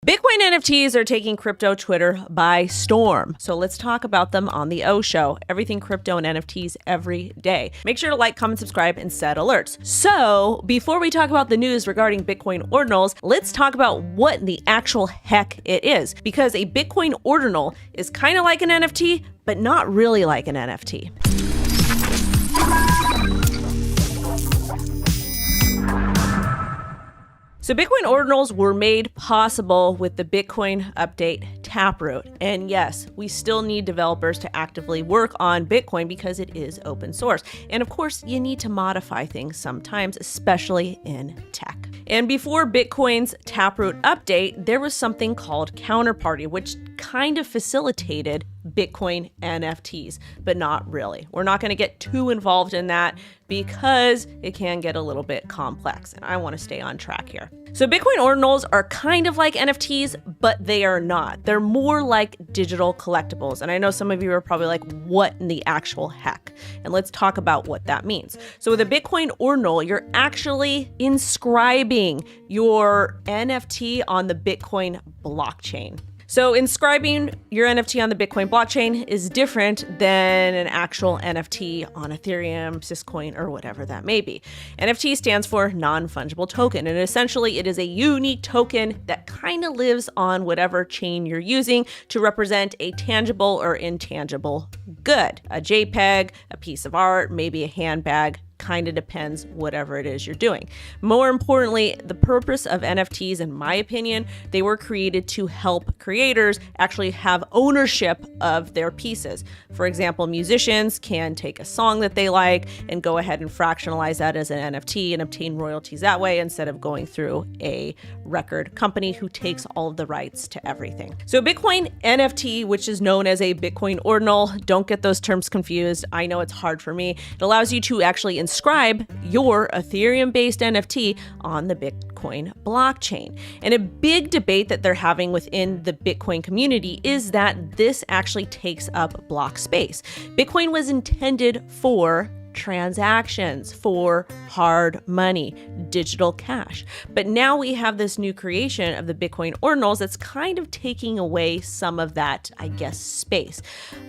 Bitcoin NFTs are taking crypto Twitter by storm. So let's talk about them on the O Show. Everything crypto and NFTs every day. Make sure to like, comment, subscribe, and set alerts. So before we talk about the news regarding Bitcoin Ordinals, let's talk about what the actual heck it is. Because a Bitcoin Ordinal is kind of like an NFT, but not really like an NFT. So Bitcoin Ordinals were made possible with the Bitcoin Update Taproot. And yes, we still need developers to actively work on Bitcoin because it is open source. And of course, you need to modify things sometimes, especially in tech. And before Bitcoin's Taproot update, there was something called Counterparty, which kind of facilitated Bitcoin NFTs, but not really. We're not going to get too involved in that because it can get a little bit complex, and I want to stay on track here. So Bitcoin Ordinals are kind of like NFTs, but they are not. They're more like digital collectibles. And I know some of you are probably like, what in the actual heck? And let's talk about what that means. So with a Bitcoin Ordinal, you're actually inscribing your NFT on the Bitcoin blockchain. So inscribing your NFT on the Bitcoin blockchain is different than an actual NFT on Ethereum, SYSCOIN, or whatever that may be. NFT stands for non-fungible token, and essentially it is a unique token that kind of lives on whatever chain you're using to represent a tangible or intangible good. A JPEG, a piece of art, maybe a handbag. Kind of depends, whatever it is you're doing. More importantly, the purpose of NFTs, in my opinion, they were created to help creators actually have ownership of their pieces. For example, musicians can take a song that they like and go ahead and fractionalize that as an NFT and obtain royalties that way instead of going through a record company who takes all of the rights to everything. So Bitcoin NFT, which is known as a Bitcoin Ordinal, don't get those terms confused. I know it's hard for me. It allows you to actually inscribe your Ethereum-based NFT on the Bitcoin blockchain. And a big debate that they're having within the Bitcoin community is that this actually takes up block space. Bitcoin was intended for transactions, for hard money, digital cash. But now we have this new creation of the Bitcoin Ordinals that's kind of taking away some of that, I guess, space.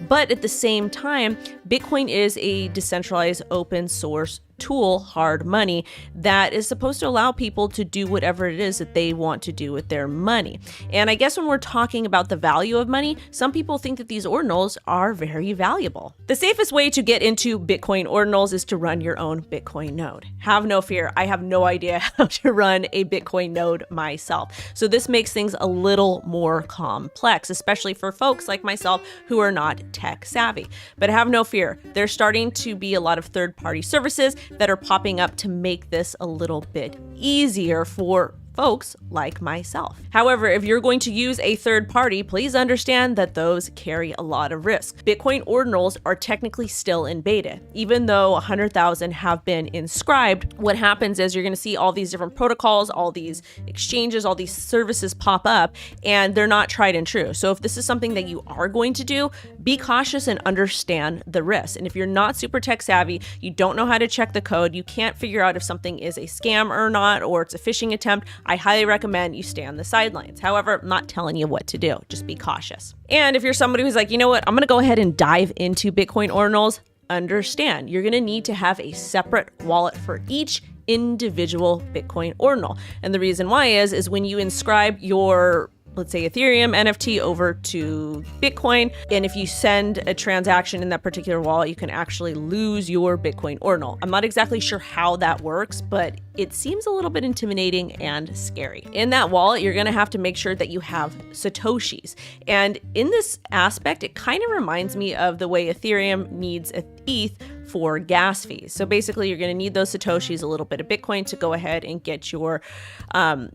But at the same time, Bitcoin is a decentralized open source tool, hard money, that is supposed to allow people to do whatever it is that they want to do with their money. And I guess when we're talking about the value of money, some people think that these ordinals are very valuable. The safest way to get into Bitcoin Ordinals is to run your own Bitcoin node. Have no fear, I have no idea how to run a Bitcoin node myself. So this makes things a little more complex, especially for folks like myself who are not tech savvy. But have no fear, there's starting to be a lot of third-party services that are popping up to make this a little bit easier for folks like myself. However, if you're going to use a third party, please understand that those carry a lot of risk. Bitcoin Ordinals are technically still in beta. Even though 100,000 have been inscribed, what happens is you're going to see all these different protocols, all these exchanges, all these services pop up, and they're not tried and true. So if this is something that you are going to do, be cautious and understand the risks. And if you're not super tech savvy, you don't know how to check the code, you can't figure out if something is a scam or not, or it's a phishing attempt, I highly recommend you stay on the sidelines. However, I'm not telling you what to do. Just be cautious. And if you're somebody who's like, you know what, I'm going to go ahead and dive into Bitcoin Ordinals, understand you're going to need to have a separate wallet for each individual Bitcoin Ordinal. And the reason why is when you inscribe your, let's say, Ethereum NFT over to Bitcoin, and if you send a transaction in that particular wallet, you can actually lose your Bitcoin Ordinal. I'm not exactly sure how that works, but it seems a little bit intimidating and scary. In that wallet, you're gonna have to make sure that you have Satoshis. And in this aspect, it kind of reminds me of the way Ethereum needs ETH for gas fees. So basically, you're going to need those Satoshis, a little bit of Bitcoin, to go ahead and get your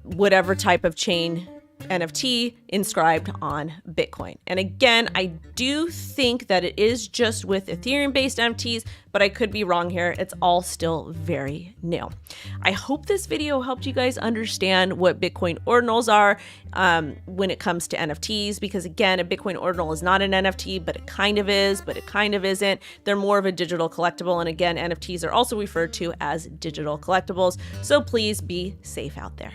whatever type of chain NFT inscribed on Bitcoin. And again, I do think that it is just with Ethereum-based NFTs, but I could be wrong here. It's all still very new. I hope this video helped you guys understand what Bitcoin Ordinals are when it comes to NFTs, because again, a Bitcoin Ordinal is not an NFT, but it kind of is, but it kind of isn't. They're more of a digital collectible. And again, NFTs are also referred to as digital collectibles. So please be safe out there.